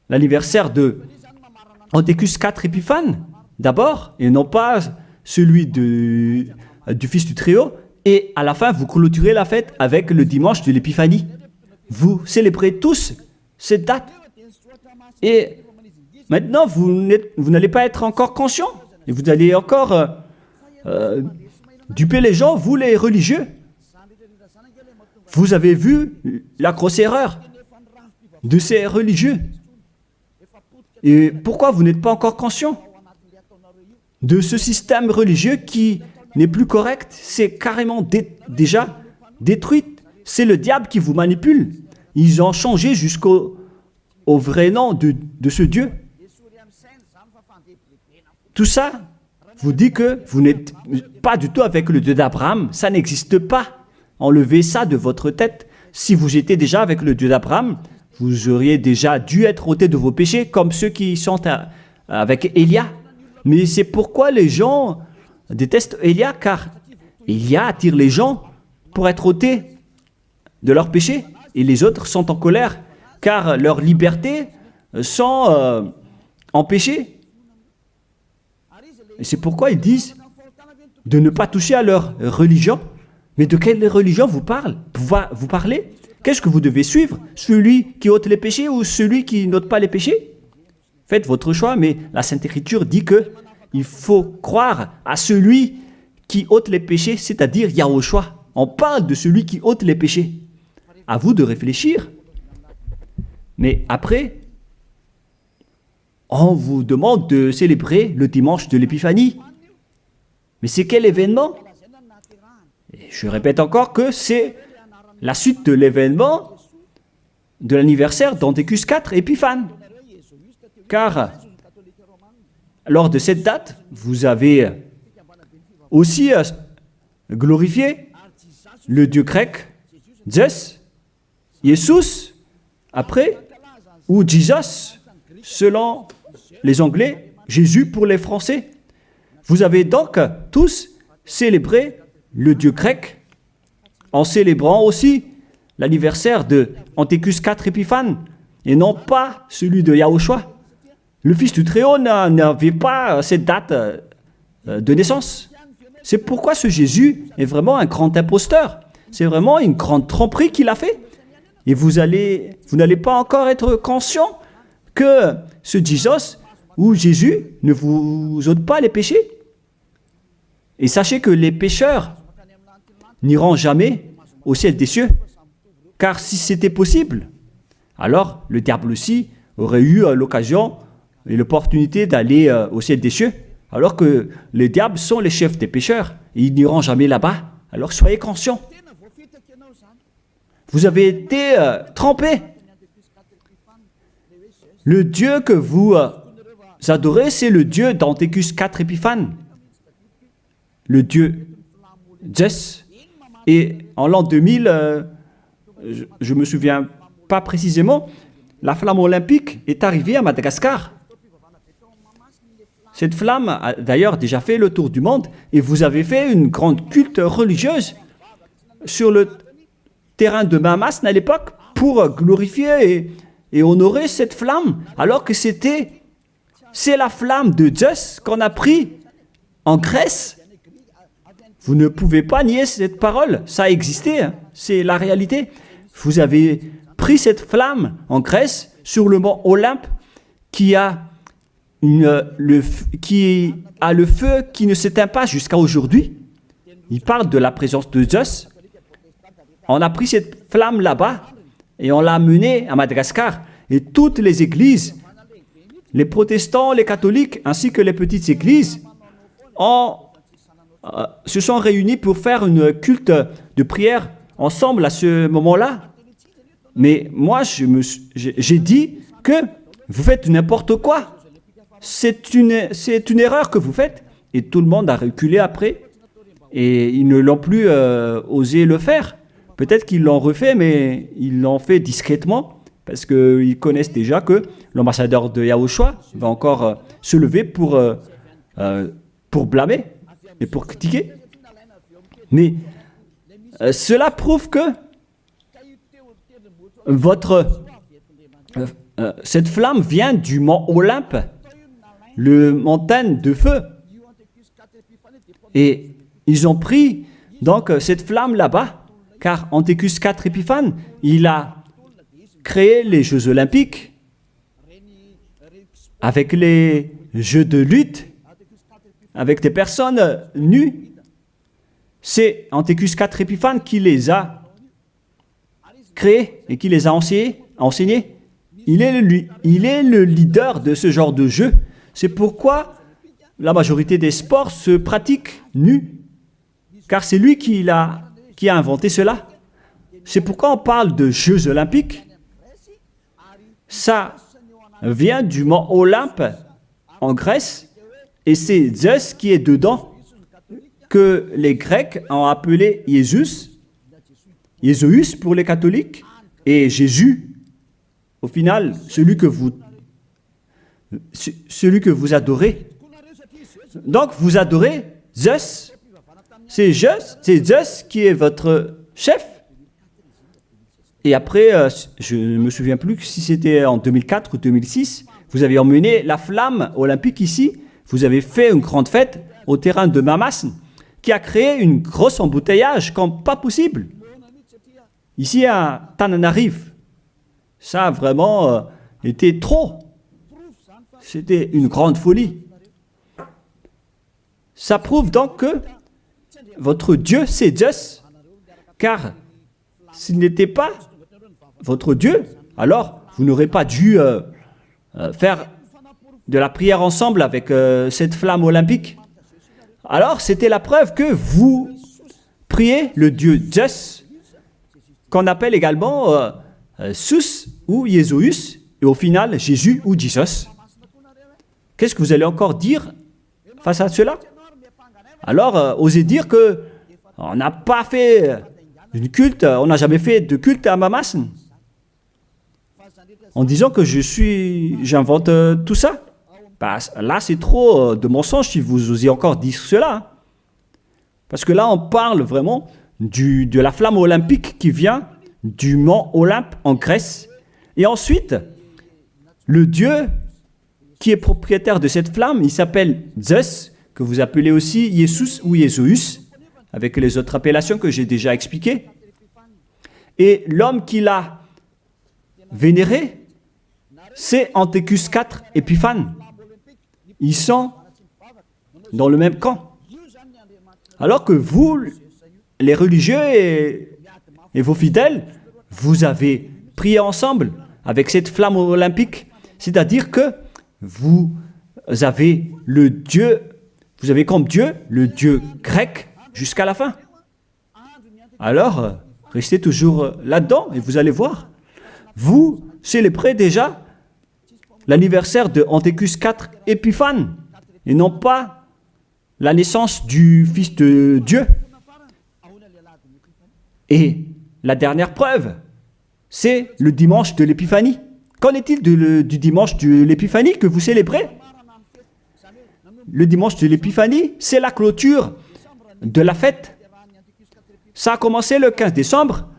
l'anniversaire de Antiochus IV Épiphane d'abord, et non pas celui du Fils du Très-Haut. Et à la fin, vous clôturez la fête avec le dimanche de l'Épiphanie. Vous célébrez tous cette date. Et maintenant, vous n'allez pas être encore conscient. Et vous allez encore duper les gens, vous les religieux. Vous avez vu la grosse erreur de ces religieux. Et pourquoi vous n'êtes pas encore conscient? de ce système religieux qui n'est plus correct. C'est carrément déjà détruit. C'est le diable qui vous manipule. Ils ont changé jusqu'au vrai nom de ce Dieu. Tout ça vous dit que vous n'êtes pas du tout avec le Dieu d'Abraham. Ça n'existe pas. Enlevez ça de votre tête. Si vous étiez déjà avec le Dieu d'Abraham, vous auriez déjà dû être ôté de vos péchés, comme ceux qui sont avec Élia. Mais c'est pourquoi les gens détestent Élia, car Élia attire les gens pour être ôtés de leurs péchés. Et les autres sont en colère, car leur liberté sont empêchées. Et c'est pourquoi ils disent de ne pas toucher à leur religion. Mais de quelle religion vous parlez? Qu'est-ce que vous devez suivre? Celui qui ôte les péchés ou celui qui n'ôte pas les péchés? Faites votre choix, mais la Sainte Écriture dit que il faut croire à celui qui ôte les péchés, c'est-à-dire Yahushua. On parle de celui qui ôte les péchés. À vous de réfléchir. Mais après, on vous demande de célébrer le dimanche de l'Épiphanie. Mais c'est quel événement? Et je répète encore que c'est la suite de l'événement de l'anniversaire d'Antiochus IV Épiphane. Car lors de cette date, vous avez aussi glorifié le dieu grec Zeus, Jesus, après, ou Jesus, selon les Anglais, Jésus pour les Français. Vous avez donc tous célébré le dieu grec en célébrant aussi l'anniversaire de Antiochus IV Épiphane et non pas celui de Yahushua. Le Fils du Très-Haut n'avait pas cette date de naissance. C'est pourquoi ce Jésus est vraiment un grand imposteur. C'est vraiment une grande tromperie qu'il a fait. Et vous n'allez pas encore être conscient que ce Jesus ou Jésus ne vous ôte pas les péchés. Et sachez que les pécheurs n'iront jamais au ciel des cieux. Car si c'était possible, alors le diable aussi aurait eu l'occasion et l'opportunité d'aller au ciel des cieux, alors que les diables sont les chefs des pécheurs et ils n'iront jamais là-bas. Alors soyez conscients. Vous avez été trompés. Le Dieu que vous adorez, c'est le Dieu d'Antiochus IV Épiphane, le Dieu Zeus. Et en l'an 2000, je ne me souviens pas précisément, la flamme olympique est arrivée à Madagascar. Cette flamme a d'ailleurs déjà fait le tour du monde et vous avez fait une grande culte religieuse sur le terrain de Mahamasne à l'époque pour glorifier et honorer cette flamme, alors que c'est la flamme de Zeus qu'on a pris en Grèce. Vous ne pouvez pas nier cette parole, ça a existé, hein. C'est la réalité. Vous avez pris cette flamme en Grèce sur le mont Olympe qui a le feu qui ne s'éteint pas jusqu'à aujourd'hui. Il parle de la présence de Zeus. On a pris cette flamme là-bas et on l'a amenée à Madagascar. Et toutes les églises, les protestants, les catholiques, ainsi que les petites églises, se sont réunis pour faire une culte de prière ensemble à ce moment-là. Mais moi, j'ai dit que vous faites n'importe quoi. C'est une erreur que vous faites. Et tout le monde a reculé après. Et ils ne l'ont plus osé le faire. Peut-être qu'ils l'ont refait, mais ils l'ont fait discrètement. Parce qu'ils connaissent déjà que l'ambassadeur de Yahushua va encore se lever pour blâmer et pour critiquer. Mais cela prouve que cette flamme vient du mont Olympe, le montagne de feu. Et ils ont pris donc cette flamme là-bas, car Antiochus IV Épiphane, il a créé les Jeux Olympiques avec les jeux de lutte, avec des personnes nues. C'est Antiochus IV Épiphane qui les a créés et qui les a enseignés. Il est le leader de ce genre de jeu. C'est pourquoi la majorité des sports se pratiquent nus, car c'est lui qui a inventé cela. C'est pourquoi on parle de Jeux olympiques. Ça vient du mont Olympe en Grèce, et c'est Zeus qui est dedans, que les Grecs ont appelé Jésus, Jésus pour les catholiques, et Jésus, au final, celui que vous adorez. Donc, vous adorez Zeus. C'est Zeus qui est votre chef. Et après, je ne me souviens plus si c'était en 2004 ou 2006, vous avez emmené la flamme olympique ici. Vous avez fait une grande fête au terrain de Mamas, qui a créé une grosse embouteillage comme pas possible. Ici à Tananarive, ça a vraiment été trop. C'était une grande folie. Ça prouve donc que votre Dieu, c'est Zeus. Car s'il n'était pas votre Dieu, alors vous n'aurez pas dû faire de la prière ensemble avec cette flamme olympique. Alors c'était la preuve que vous priez le Dieu Zeus, qu'on appelle également Sus ou Jésus, et au final Jésus ou Jesus. Qu'est-ce que vous allez encore dire face à cela? Alors, osez dire que on n'a pas fait une culte, on n'a jamais fait de culte à Mamas, en disant que j'invente tout ça. Bah, là, c'est trop de mensonges si vous osez encore dire cela. Parce que là, on parle vraiment de la flamme olympique qui vient du mont Olympe en Grèce. Et ensuite, le Dieu qui est propriétaire de cette flamme, il s'appelle Zeus, que vous appelez aussi Jesus ou Jésus, avec les autres appellations que j'ai déjà expliquées. Et l'homme qui l'a vénéré, c'est Antiochus IV Épiphane. Ils sont dans le même camp. Alors que vous, les religieux et vos fidèles, vous avez prié ensemble avec cette flamme olympique. C'est-à-dire que vous avez le Dieu, vous avez comme Dieu le Dieu grec jusqu'à la fin. Alors, restez toujours là-dedans et vous allez voir. Vous célébrez déjà l'anniversaire de Antiochus IV Épiphane et non pas la naissance du Fils de Dieu. Et la dernière preuve, c'est le dimanche de l'Épiphanie. Qu'en est-il du dimanche de l'Épiphanie que vous célébrez? Le dimanche de l'Épiphanie, c'est la clôture de la fête. Ça a commencé le 15 décembre.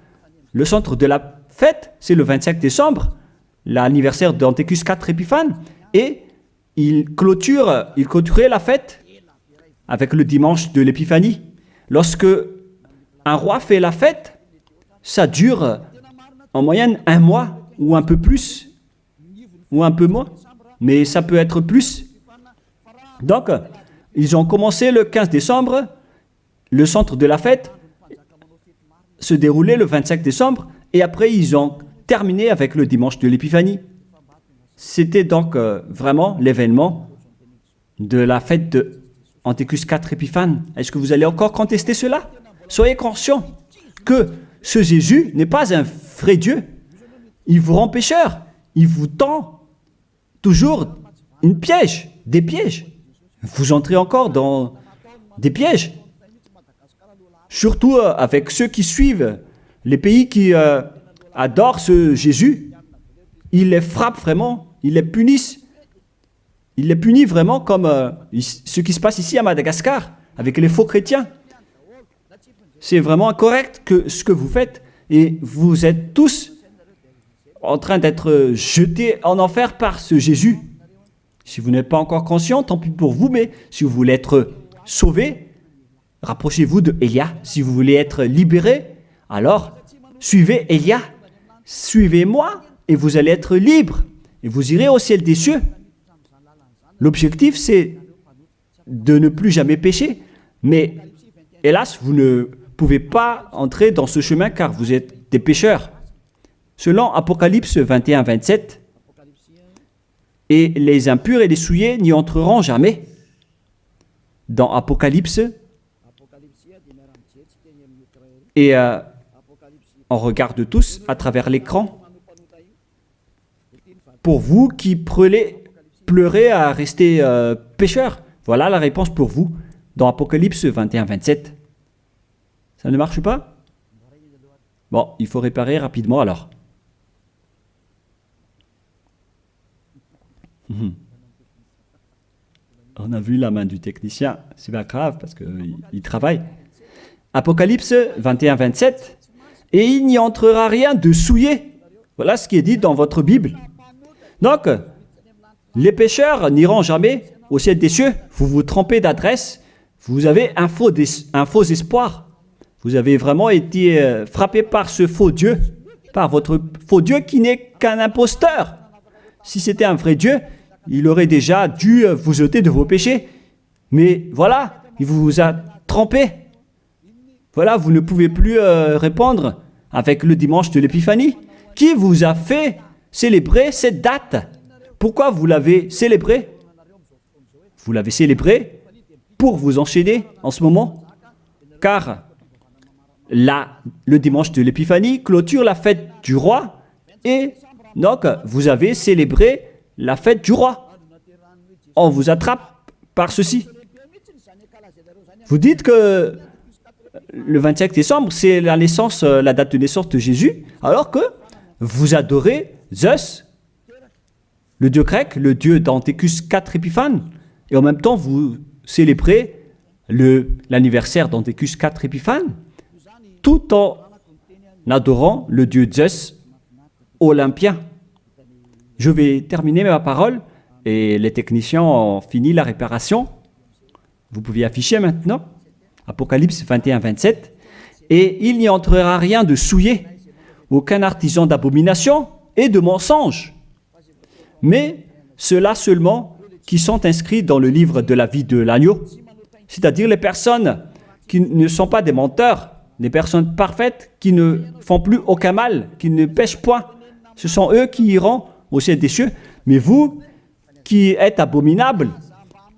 Le centre de la fête, c'est le 25 décembre, l'anniversaire d'Antiochus IV Épiphane. Et il clôturait la fête avec le dimanche de l'Épiphanie. Lorsque un roi fait la fête, ça dure en moyenne 1 mois ou un peu plus, ou un peu moins, mais ça peut être plus. Donc, ils ont commencé le 15 décembre, le centre de la fête se déroulait le 25 décembre, et après ils ont terminé avec le dimanche de l'Épiphanie. C'était donc vraiment l'événement de la fête de Antiochus IV Épiphane. Est-ce que vous allez encore contester cela? Soyez conscients que ce Jésus n'est pas un vrai Dieu. Il vous rend pécheur. Il vous tend toujours des pièges. Vous entrez encore dans des pièges. Surtout avec ceux qui suivent les pays qui adorent ce Jésus. Il les frappe vraiment, il les punit. Il les punit vraiment comme ce qui se passe ici à Madagascar, avec les faux chrétiens. C'est vraiment incorrect ce que vous faites. Et vous êtes tous en train d'être jetés en enfer par ce Jésus. Si vous n'êtes pas encore conscient, tant pis pour vous, mais si vous voulez être sauvé, rapprochez-vous de Élia. Si vous voulez être libéré, alors suivez Élia. Suivez-moi et vous allez être libre. Et vous irez au ciel des cieux. L'objectif, c'est de ne plus jamais pécher. Mais hélas, vous ne pouvez pas entrer dans ce chemin car vous êtes des pécheurs. Selon Apocalypse 21-27, et les impurs et les souillés n'y entreront jamais. dans Apocalypse et on regarde tous à travers l'écran. Pour vous qui pleurez à rester pécheurs, voilà la réponse pour vous dans Apocalypse 21-27. Ça ne marche pas? Bon, il faut réparer rapidement alors. On a vu la main du technicien, c'est pas grave parce qu'il travaille. Apocalypse 21-27. Et il n'y entrera rien de souillé. Voilà ce qui est dit dans votre Bible. Donc, les pécheurs n'iront jamais au ciel des cieux. Vous vous trompez d'adresse. Vous avez un faux espoir. Vous avez vraiment été frappé par ce faux Dieu, par votre faux Dieu qui n'est qu'un imposteur. Si c'était un vrai Dieu, il aurait déjà dû vous ôter de vos péchés. Mais voilà, il vous a trompé. Voilà, vous ne pouvez plus répondre avec le dimanche de l'Épiphanie. Qui vous a fait célébrer cette date? Pourquoi vous l'avez célébrée? Vous l'avez célébrée pour vous enchaîner en ce moment. Car le dimanche de l'Épiphanie clôture la fête du roi. Et donc, vous avez célébré la fête du roi. On vous attrape par ceci. Vous dites que le 25 décembre, c'est la date de naissance de Jésus, alors que vous adorez Zeus, le dieu grec, le dieu d'Antiochus IV Épiphanes, et en même temps, vous célébrez l'anniversaire d'Antiochus IV Épiphanes, tout en adorant le dieu Zeus olympien. Je vais terminer ma parole, et les techniciens ont fini la réparation. Vous pouvez afficher maintenant. Apocalypse 21-27. Et il n'y entrera rien de souillé, aucun artisan d'abomination et de mensonge, mais ceux-là seulement qui sont inscrits dans le livre de la vie de l'agneau, c'est-à-dire les personnes qui ne sont pas des menteurs, des personnes parfaites qui ne font plus aucun mal, qui ne pêchent point. Ce sont eux qui iront au ciel des cieux. Mais vous, qui êtes abominables,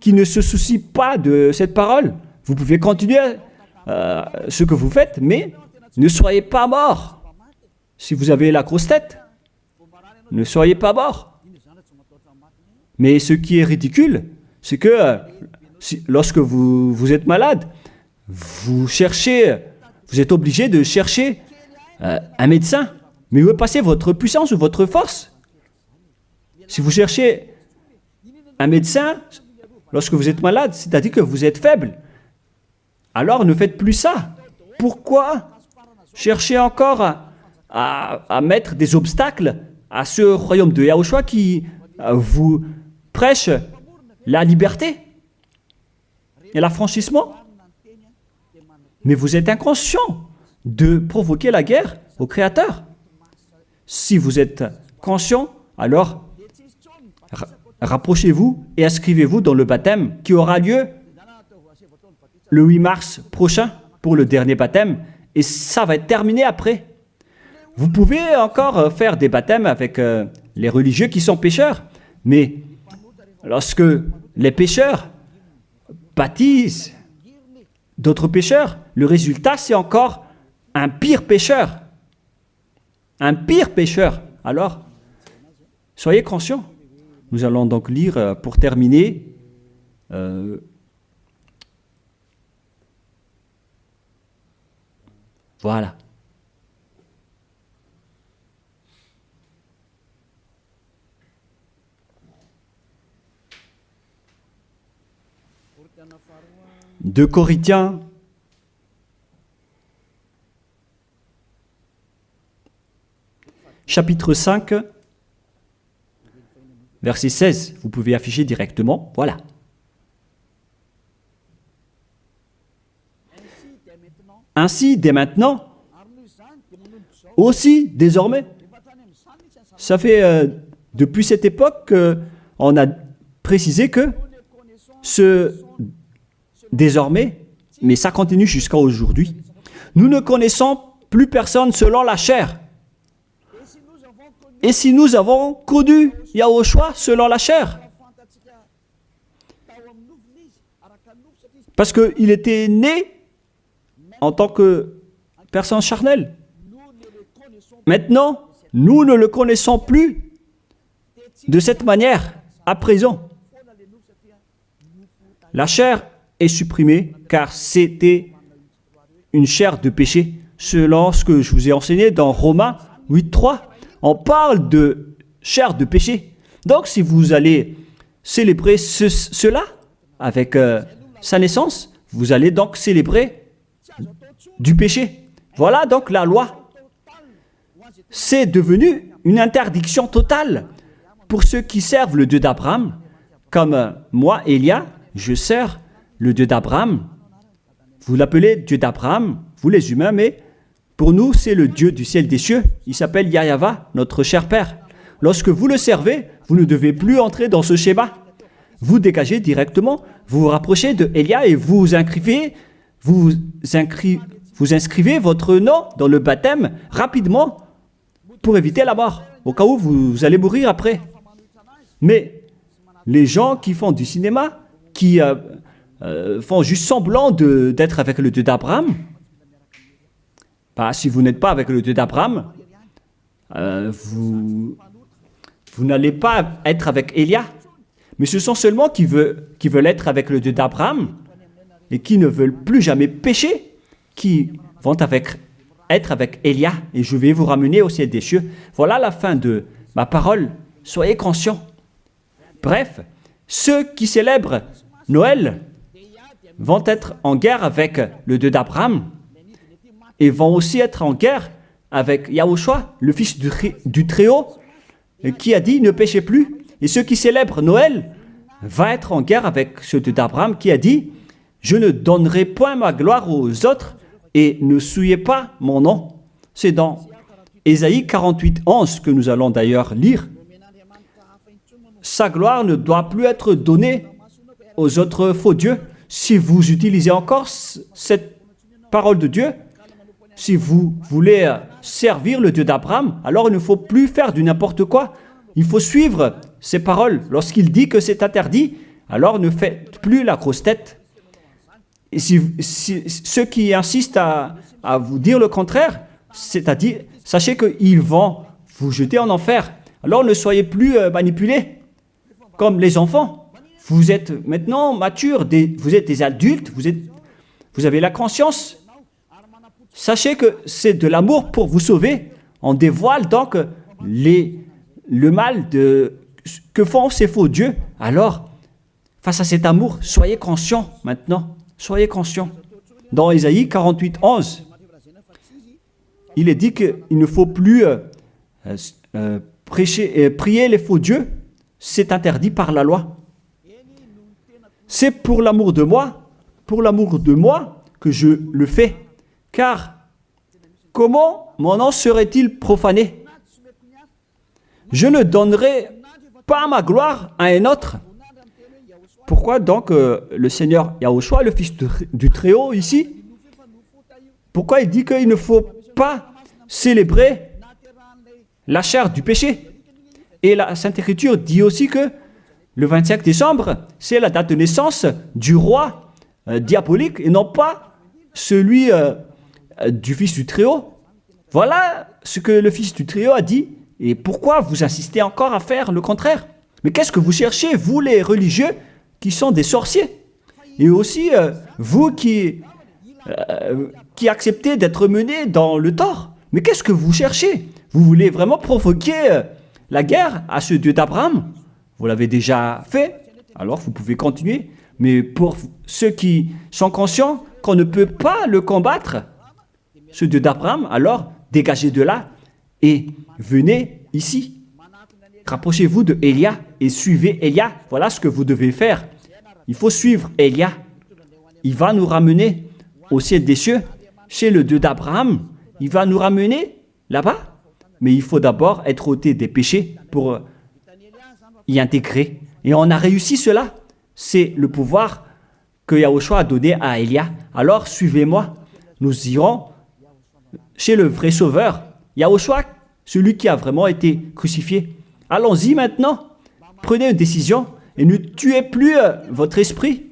qui ne se soucient pas de cette parole, vous pouvez continuer ce que vous faites, mais ne soyez pas morts. Si vous avez la grosse tête, ne soyez pas morts. Mais ce qui est ridicule, c'est que lorsque vous êtes malade, vous êtes obligé de chercher un médecin. Mais où est passée votre puissance ou votre force? Si vous cherchez un médecin, lorsque vous êtes malade, c'est-à-dire que vous êtes faible. Alors ne faites plus ça. Pourquoi chercher encore à mettre des obstacles à ce royaume de Yahushua qui vous prêche la liberté et l'affranchissement? Mais vous êtes inconscient de provoquer la guerre au Créateur. Si vous êtes conscient, alors rapprochez-vous et inscrivez-vous dans le baptême qui aura lieu le 8 mars prochain pour le dernier baptême, et ça va être terminé après. Vous pouvez encore faire des baptêmes avec les religieux qui sont pécheurs, mais lorsque les pécheurs baptisent d'autres pécheurs, le résultat c'est encore un pire pécheur. Un pire pécheur. Alors, soyez conscients. Nous allons donc lire pour terminer voilà. De Corinthiens, chapitre 5, verset 16. Vous pouvez afficher directement. Voilà. Ainsi, dès maintenant, aussi désormais, ça fait depuis cette époque qu'on a précisé que désormais, mais ça continue jusqu'à aujourd'hui, nous ne connaissons plus personne selon la chair. Et si nous avons connu Yahushua selon la chair, Parce qu'il était né en tant que personne charnelle. Maintenant, nous ne le connaissons plus de cette manière, à présent. La chair est supprimée car c'était une chair de péché. Selon ce que je vous ai enseigné dans Romains 8.3, on parle de chair de péché. Donc, si vous allez célébrer cela avec sa naissance, vous allez donc célébrer du péché. Voilà donc la loi. C'est devenu une interdiction totale pour ceux qui servent le Dieu d'Abraham. Comme moi, Élia, je sers le Dieu d'Abraham. Vous l'appelez Dieu d'Abraham, vous les humains, mais pour nous, c'est le Dieu du ciel des cieux. Il s'appelle Yahva, notre cher Père. Lorsque vous le servez, vous ne devez plus entrer dans ce schéma. Vous dégagez directement, vous vous rapprochez de Élia et vous inscrivez votre nom dans le baptême rapidement pour éviter la mort, au cas où vous allez mourir après. Mais les gens qui font du cinéma, qui font juste semblant d'être avec le Dieu d'Abraham, si vous n'êtes pas avec le Dieu d'Abraham, vous n'allez pas être avec Élia. Mais ce sont seulement qui veulent être avec le Dieu d'Abraham et qui ne veulent plus jamais pécher, qui vont être avec Élia. Et je vais vous ramener au ciel des cieux. Voilà la fin de ma parole. Soyez conscients. Bref, ceux qui célèbrent Noël vont être en guerre avec le Dieu d'Abraham et vont aussi être en guerre avec Yahushua, le Fils du Très-Haut, qui a dit « ne péchez plus ». Et ceux qui célèbrent Noël vont être en guerre avec ce Dieu d'Abraham qui a dit « je ne donnerai point ma gloire aux autres et ne souillez pas mon nom ». C'est dans Ésaïe 48:11 que nous allons d'ailleurs lire. Sa gloire ne doit plus être donnée aux autres faux dieux. Si vous utilisez encore cette parole de Dieu, si vous voulez servir le Dieu d'Abraham, alors il ne faut plus faire du n'importe quoi. Il faut suivre ses paroles. Lorsqu'il dit que c'est interdit, alors ne faites plus la grosse tête. Et si ceux qui insistent à vous dire le contraire, c'est-à-dire, sachez qu'ils vont vous jeter en enfer. Alors ne soyez plus manipulés comme les enfants. Vous êtes maintenant matures, vous êtes des adultes, vous avez la conscience. Sachez que c'est de l'amour pour vous sauver. On dévoile donc le mal que font ces faux dieux. Alors, face à cet amour, soyez conscients maintenant. Soyez conscients. Dans Ésaïe 48:11, il est dit qu'il ne faut plus prier les faux dieux. C'est interdit par la loi. C'est pour l'amour de moi que je le fais. Car comment mon nom serait-il profané? Je ne donnerai pas ma gloire à un autre. Pourquoi donc le Seigneur Yahushua, le Fils du Très-Haut ici, pourquoi il dit qu'il ne faut pas célébrer la chair du péché? Et la Sainte Écriture dit aussi que le 25 décembre, c'est la date de naissance du roi diabolique et non pas celui du Fils du Très-Haut. Voilà ce que le Fils du Très-Haut a dit. Et pourquoi vous insistez encore à faire le contraire? Mais qu'est-ce que vous cherchez, vous les religieux qui sont des sorciers? Et aussi, vous qui acceptez d'être menés dans le tort. Mais qu'est-ce que vous cherchez? Vous voulez vraiment provoquer la guerre à ce Dieu d'Abraham? Vous l'avez déjà fait, alors vous pouvez continuer. Mais pour ceux qui sont conscients qu'on ne peut pas le combattre, ce Dieu d'Abraham, alors dégagez de là et venez ici. Rapprochez-vous de Élia et suivez Élia. Voilà ce que vous devez faire. Il faut suivre Élia. Il va nous ramener au ciel des cieux, chez le Dieu d'Abraham. Il va nous ramener là-bas. Mais il faut d'abord être ôté des péchés pour y intégrer. Et on a réussi cela. C'est le pouvoir que Yahushua a donné à Élia. Alors suivez-moi. Nous irons chez le vrai Sauveur, Yahushua, celui qui a vraiment été crucifié. Allons-y maintenant. Prenez une décision et ne tuez plus votre esprit.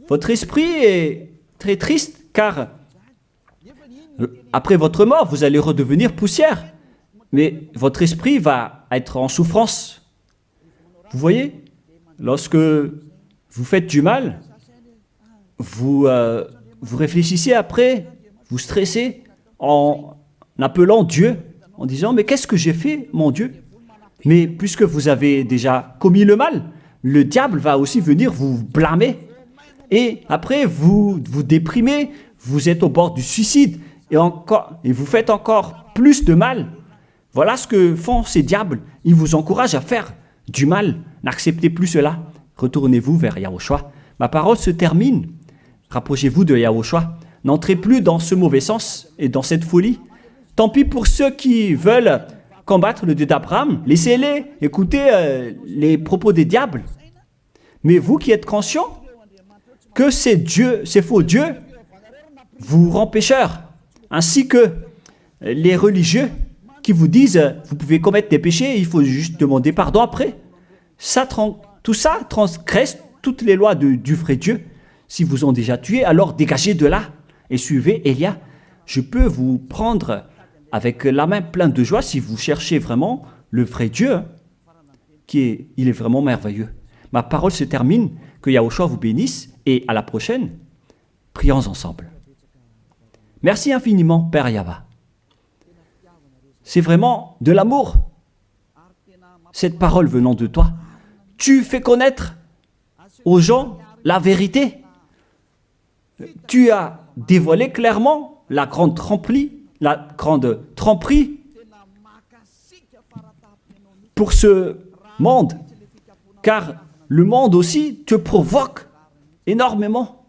Votre esprit est très triste car après votre mort, vous allez redevenir poussière. Mais votre esprit va être en souffrance. Vous voyez, lorsque vous faites du mal, vous réfléchissez après, vous stressez en appelant Dieu, en disant « Mais qu'est-ce que j'ai fait, mon Dieu ?» Mais puisque vous avez déjà commis le mal, le diable va aussi venir vous blâmer. Et après, vous vous déprimez, vous êtes au bord du suicide et vous faites encore plus de mal. Voilà ce que font ces diables. Ils vous encouragent à faire du mal. N'acceptez plus cela. Retournez-vous vers Yahushua. Ma parole se termine. Rapprochez-vous de Yahushua. N'entrez plus dans ce mauvais sens et dans cette folie. Tant pis pour ceux qui veulent combattre le Dieu d'Abraham. Laissez-les écouter les propos des diables. Mais vous qui êtes conscients que ces faux dieux vous rendent pécheurs, ainsi que les religieux qui vous disent vous pouvez commettre des péchés, il faut juste demander pardon après. Tout ça transgresse toutes les lois du vrai Dieu. Si vous ont déjà tué, alors dégagez de là et suivez Élia. Je peux vous prendre avec la main pleine de joie si vous cherchez vraiment le vrai Dieu, il est vraiment merveilleux. Ma parole se termine, que Yahushua vous bénisse et à la prochaine, prions ensemble. Merci infiniment, Père Yahva. C'est vraiment de l'amour, cette parole venant de toi. Tu fais connaître aux gens la vérité. Tu as dévoilé clairement la grande tromperie pour ce monde, car le monde aussi te provoque énormément.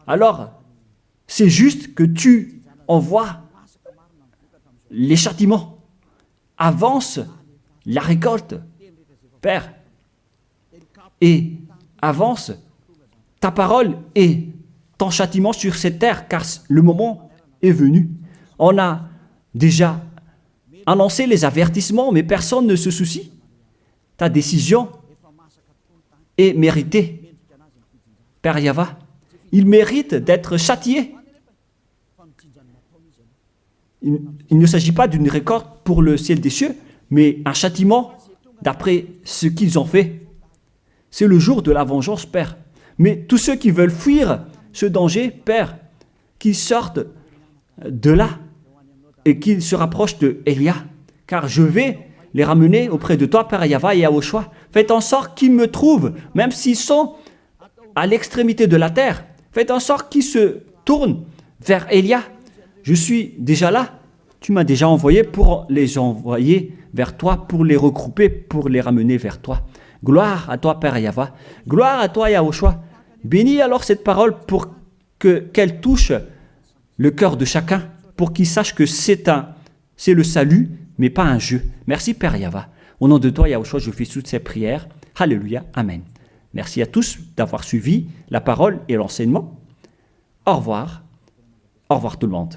Alors, c'est juste que tu envoies les châtiments. Avance la récolte, Père, et avance ta parole et ton châtiment sur cette terre, car le moment est venu. On a déjà annoncé les avertissements, mais personne ne se soucie. Ta décision est méritée. Père Yahva, il mérite d'être châtié. Il ne s'agit pas d'une récolte pour le ciel des cieux, mais un châtiment d'après ce qu'ils ont fait. C'est le jour de la vengeance, Père. Mais tous ceux qui veulent fuir ce danger, Père, qu'ils sortent de là et qu'ils se rapprochent de Élia, car je vais les ramener auprès de toi, Père Yahva et Yahushua. Faites en sorte qu'ils me trouvent, même s'ils sont à l'extrémité de la terre. Faites en sorte qu'ils se tournent vers Élia. Je suis déjà là. Tu m'as déjà envoyé pour les envoyer vers toi, pour les regrouper, pour les ramener vers toi. Gloire à toi, Père Yahva. Gloire à toi, Yahushua. Bénis alors cette parole pour qu'elle touche le cœur de chacun, pour qu'il sache que c'est le salut, mais pas un jeu. Merci, Père Yahva. Au nom de toi, Yahushua, je fais toutes ces prières. Alléluia. Amen. Merci à tous d'avoir suivi la parole et l'enseignement. Au revoir. Au revoir tout le monde.